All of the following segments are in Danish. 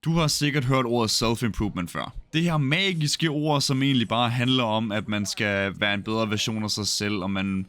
Du har sikkert hørt ordet self-improvement før. Det her magiske ord, som egentlig bare handler om, at man skal være en bedre version af sig selv, og man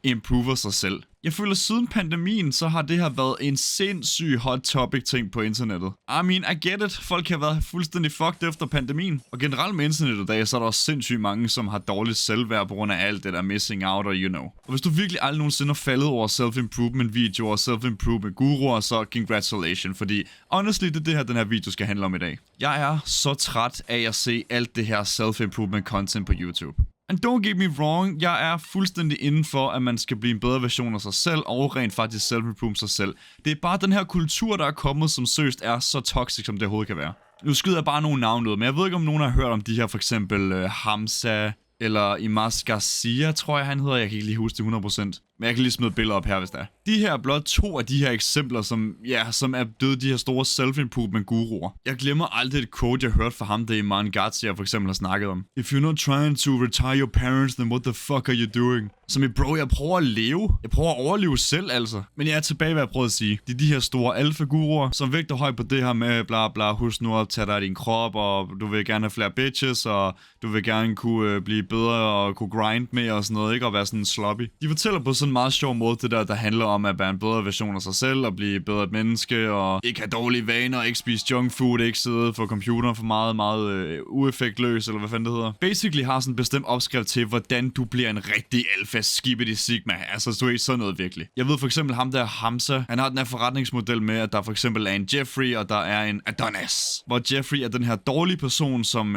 improver sig selv. Jeg føler, siden pandemien, så har det her været en sindssyg hot topic ting på internettet. I get it. Folk har været fuldstændig fucked efter pandemien. Og generelt med internet i dag, så er der også sindssygt mange, som har dårligt selvværd på grund af alt det der missing out og Og hvis du virkelig aldrig nogensinde har faldet over self-improvement videoer og self-improvement guruer, så congratulations. Fordi honestly, det er det her, den her video skal handle om i dag. Jeg er så træt af at se alt det her self-improvement content på YouTube. And don't get me wrong, jeg er fuldstændig inden for, at man skal blive en bedre version af sig selv, og rent faktisk self-improve sig selv. Det er bare den her kultur, der er kommet, som seriøst er så toxic, som det overhovedet kan være. Nu skyder jeg bare nogle navne ud, men jeg ved ikke, om nogen har hørt om de her, for eksempel Hamza, eller Imaz Garcia, tror jeg han hedder. Jeg kan ikke lige huske det 100%. Men jeg kan lige smide billeder op her, hvis der er. De her er blot to af de her eksempler, som er blevet de her store self-improvement guruer. Jeg glemmer aldrig et quote, jeg hørte fra ham, det Imaz Garcia for eksempel har snakket om. If you're not trying to retire your parents, then what the fuck are you doing? Som i bro, jeg prøver at leve. Jeg prøver at overleve selv, altså. Men jeg er tilbage, hvad jeg prøvede at sige. Det er de her store alfa-guruer, som vægter højt på det her med bla bla, husk nu at tage dig af din krop, og du vil gerne have flere bitches, og du vil gerne kunne blive bedre og kunne grind med og sådan noget, ikke? Og være sådan sloppy. De fortæller på sådan en meget sjov måde det der handler om at være en bedre version af sig selv, og blive bedre et menneske, og ikke have dårlige vaner, ikke spise junk food, ikke sidde for computeren for meget ueffektløs, eller hvad fanden det hedder. Basically har sådan en bestemt opskrift til, hvordan du bliver en rigtig alfa skibbity sigma. Altså, du er sådan noget virkelig. Jeg ved for eksempel ham der Hamza, han har den her forretningsmodel med, at der for eksempel er en Jeffrey, og der er en Adonis. Hvor Jeffrey er den her dårlige person, som,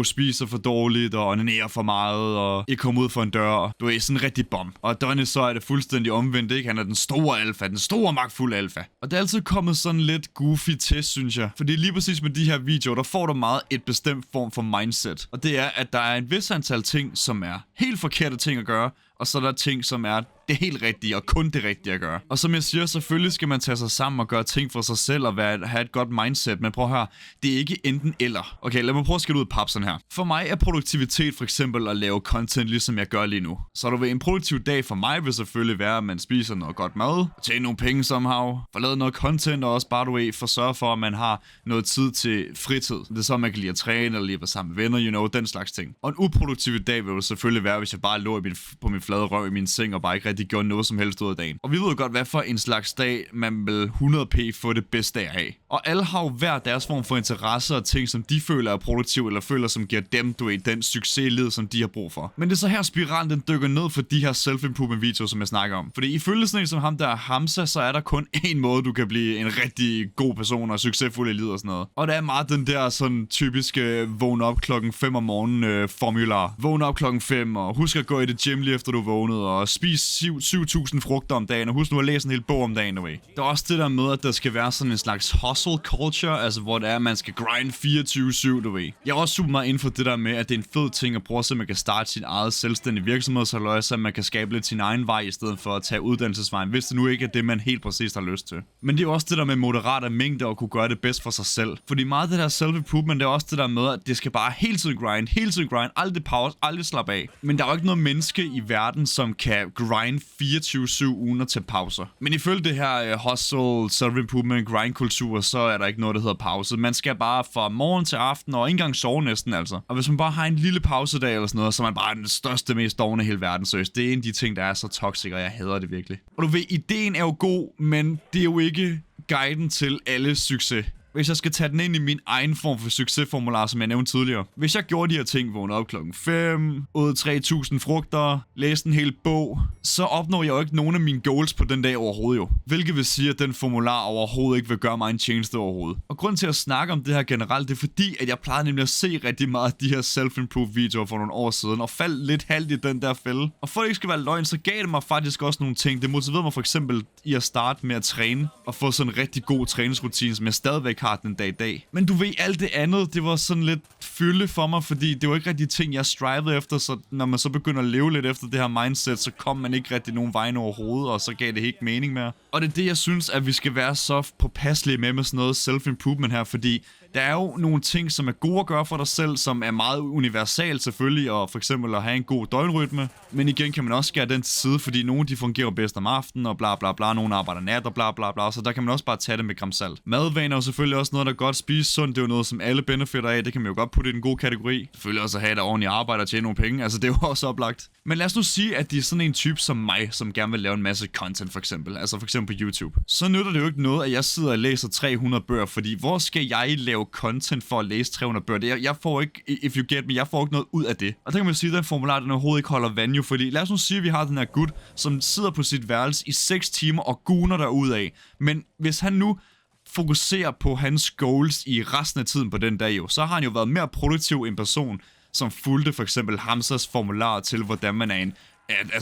spiser for dårligt, og onanerer for meget, og ikke kommer ud for en dør. Du er sådan en rigtig bom. Og Adonis så er det fuldstændig omvendt, ikke? Han er den store alfa, den store magtfulde alfa. Og det er altid kommet sådan lidt goofy til, synes jeg. Fordi lige præcis med de her videoer, der får du meget et bestemt form for mindset. Og det er, at der er en vis antal ting, som er helt forkerte ting at gøre, og så er der ting, som er det helt rigtige, og kun det rigtige at gøre. Og som jeg siger, selvfølgelig skal man tage sig sammen og gøre ting for sig selv, og have et godt mindset. Men prøv at høre, det er ikke enten eller. Okay, lad mig prøve at skille ud pap sådan her. For mig er produktivitet for eksempel at lave content, ligesom jeg gør lige nu. Så du ved, en produktiv dag for mig vil selvfølgelig være, at man spiser noget godt mad, tjener nogle penge somehow, får lavet noget content, og også bare du ved, sørge for, at man har noget tid til fritid. Det er så, man kan lide at træne, eller lige være sammen med venner, den slags ting. Og en uproduktiv dag vil det selvfølgelig være, hvis jeg bare lå på min flade røv i min seng, og bare ikke rigtig gjorde noget som helst ud af dagen. Og vi ved jo godt, hvad for en slags dag, man vil 100p få det bedste af. Og alle har jo hver deres form for interesse og ting, som de føler er produktive, eller føler, som giver dem, den succesliv, som de har brug for. Men det er så her spiralen, den dykker ned for de her self-improvement videoer, som jeg snakker om. Fordi ifølge sådan en som ham der Hamza, så er der kun én måde, du kan blive en rigtig god person og succesfuld i livet og sådan noget. Og det er meget den der sådan typiske vågn op klokken 5 om morgenen formular. Vågn op klokken 5, og husk at gå i det gym lige efter du er vågnet, og spis 7.000 frugter om dagen, og husk nu at læse en hel bog om dagen. Der er også det der med, at der skal være sådan en slags hustle culture, altså hvor det er, at man skal grind 24/7, du ved. Jeg er også super meget inden for det der med, at det er en fed ting at prøve at se, at man kan starte sin eget selvstændige virksomhed, så man kan skabe lidt sin egen vej, i stedet for at tage uddannelsesvejen, hvis det nu ikke er det, man helt præcis har lyst til. Men det er jo også det der med moderat af mængde og kunne gøre det bedst for sig selv. Fordi meget af det der self-improvement, det er også det der med, at det skal bare hele tiden grind, aldrig pause, aldrig slappe af. Men der er jo ikke noget menneske i verden, som kan grind 24/7 uden at tage pauser. Men ifølge det her hustle, self-improvement, grind-kultur, så er der ikke noget, der hedder pause. Man skal bare fra morgen til aften, og ikke engang sove næsten altså. Og hvis man bare har en lille pausedag eller sådan noget, så er man bare den største, mest dovne i hele verden. Så det er en af de ting, der er så toxic, og jeg hader det virkelig. Og du ved, ideen er jo god, men det er jo ikke guiden til alle succes. Hvis jeg skal tage den ind i min egen form for succesformular, som jeg nævnte tidligere. Hvis jeg gjorde de her ting, vågnede op klokken 5, ud 3.000 frugter, læste en hel bog, så opnår jeg jo ikke nogen af mine goals på den dag overhovedet jo. Hvilket vil sige, at den formular overhovedet ikke vil gøre mig en tjeneste overhovedet. Og grunden til at snakke om det her generelt, det er fordi, at jeg plejede nemlig at se rigtig meget af de her self-improve videoer for nogle år siden, og faldt lidt halvt i den der fælde. Og for at det ikke skal være løgn, så gav det mig faktisk også nogle ting. Det motiverede mig for eksempel i at starte med at træne, og få sådan en rigtig god træningsrutine, som jeg stadigvæk har den dag i dag. Men du ved, alt det andet, det var sådan lidt fylde for mig, fordi det var ikke rigtig ting, jeg strivede efter, så når man så begynder at leve lidt efter det her mindset, så kom man ikke rigtig nogen vejen overhovedet, og så gav det ikke mening mere. Og det er det, jeg synes, at vi skal være så påpasselige med sådan noget self-improvement her, fordi der er jo nogle ting, som er gode at gøre for dig selv, som er meget universalt selvfølgelig, og for eksempel at have en god døgnrytme. Men igen kan man også skære den til side, fordi nogle de fungerer bedst om aftenen, og bla bla bla, nogle arbejder nat og bla bla bla, så der kan man også bare tage det med gram salt. Madvaner er jo selvfølgelig selvfølgelig også noget, der godt spise sundt. Det er jo noget, som alle benefitter af. Det kan man jo godt putte i den gode kategori. Selvfølgelig også at have et ordentligt arbejde og tjene nogle penge. Altså, det er jo også oplagt. Men lad os nu sige, at de er sådan en type som mig, som gerne vil lave en masse content, for eksempel. Altså for eksempel på YouTube. Så nytter det jo ikke noget, at jeg sidder og læser 300 bøger, fordi hvor skal jeg lave content for at læse 300 bøger? Jeg får ikke, if you get me, jeg får ikke noget ud af det. Og der kan man sige, at den formular, den overhovedet ikke holder vand jo, fordi lad os nu sige, at vi har den her gut, som sidder på sit værelse i 6 timer og guner derudad. Men hvis han nu fokuserer på hans goals i resten af tiden på den dag jo, så har han jo været mere produktiv en person, som fulgte for eksempel Hamzas formular til, hvordan man er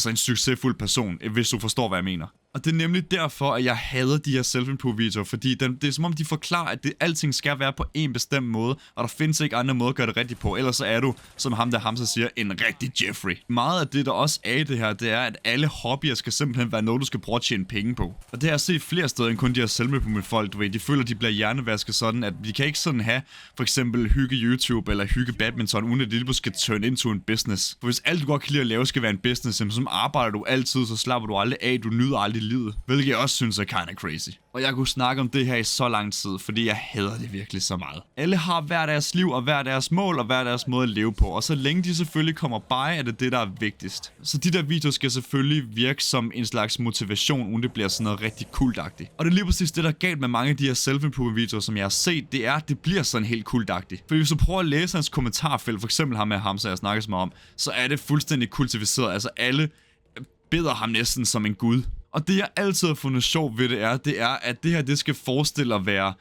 en succesfuld person, hvis du forstår, hvad jeg mener. Og det er nemlig derfor, at jeg hader de her self-improve videoer, fordi det er som om, de forklarer, at alting skal være på en bestemt måde, og der findes ikke andre måder at gøre det rigtigt på, ellers så er du, som Hamza siger, en rigtig Jeffrey. Meget af det, der også er i det her, det er, at alle hobbyer skal simpelthen være noget, du skal prøve at tjene penge på. Og det har jeg set flere steder end kun de her self-improvement folk, du ved. De føler, at de bliver hjernevasket sådan, at vi kan ikke sådan have, for eksempel hygge YouTube eller hygge badminton, uden at det lige skal turn into en business. For hvis alt du godt kan lide at lave skal være en business, så arbejder du altid, så slapper du aldrig af, du nyder aldrig livet, hvilket jeg også synes er kinda crazy. Og jeg kunne snakke om det her i så lang tid, fordi jeg hader det virkelig så meget. Alle har hver deres liv og hver deres mål og hver deres måde at leve på, og så længe de selvfølgelig kommer by, er det det, der er vigtigst. Så de der videoer skal selvfølgelig virke som en slags motivation, uden det bliver sådan noget rigtig kultagtigt. Og det er lige præcis det, der er galt med mange af de her self-improvement videoer, som jeg har set, det er, at det bliver sådan helt kultagtigt. For hvis du prøver at læse hans kommentarfelt, for eksempel ham med Hamza, jeg snakkes med om, så er det fuldstændig kultiviseret. Altså alle beder ham næsten som en gud. Og det jeg altid har fundet sjovt ved det er, at det her, det skal forestille at være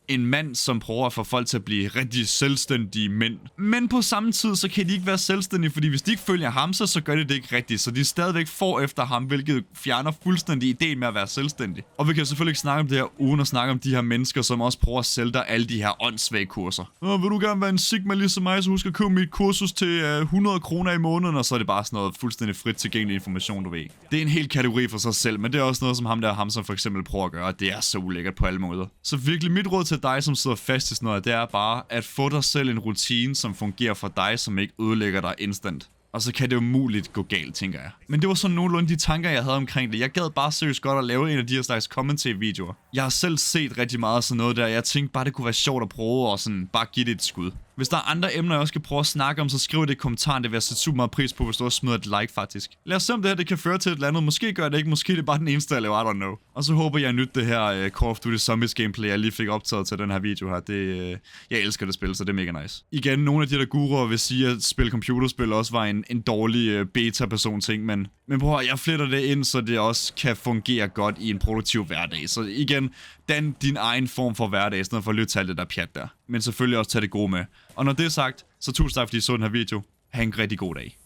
en mand, som prøver at få folk til at blive rigtig selvstændige mænd. Men på samme tid, så kan de ikke være selvstændige, fordi hvis de ikke følger ham, så gør det ikke rigtigt. Så de stadigvæk får efter ham, hvilket fjerner fuldstændig ideen med at være selvstændig. Og vi kan selvfølgelig ikke snakke om det her, uden at snakke om de her mennesker, som også prøver at sælge dig alle de her åndssvage kurser. Vil du gerne være en Sigma ligesom mig, så husk at købe mit kursus til 100 kroner i måneden, og så er det bare sådan noget fuldstændig frit tilgængelig information, du ved. Det er en hel kategori for sig selv, men det er også noget, som ham som for eksempel prøver at gøre, og det er så ulækkert på alle måder. Så virkelig mit råd til dig, som sidder fast i sådan noget, det er bare at få dig selv en rutine, som fungerer for dig, som ikke ødelægger dig instant. Og så kan det jo muligt gå galt, tænker jeg. Men det var sådan nogenlunde de tanker, jeg havde omkring det. Jeg gad bare seriøst godt at lave en af de her slags commentary-videoer. Jeg har selv set rigtig meget af sådan noget der. Jeg tænkte bare, det kunne være sjovt at prøve og sådan bare give det et skud. Hvis der er andre emner, jeg også skal prøve at snakke om, så skriv det i kommentaren. Det vil jeg sætte super meget pris på, hvis du også smider et like, faktisk. Lad os se, om det her det kan føre til et eller andet. Måske gør det ikke. Måske det er bare den eneste, jeg laver. I don't know. Og så håber jeg nyt det her Call of Duty Zombies gameplay, jeg lige fik optaget til den her video her. Jeg elsker det spil, så det er mega nice. Igen, nogle af de der guruer vil sige, at spille computerspil også var en dårlig beta-person ting, men prøv at jeg fletter det ind, så det også kan fungere godt i en produktiv hverdag. Så igen, dan din egen form for hverdag, i stedet for at lytte til alt det der pjat der. Men selvfølgelig også tage det gode med. Og når det er sagt, så tusind tak, fordi I så den her video. Ha' en rigtig god dag.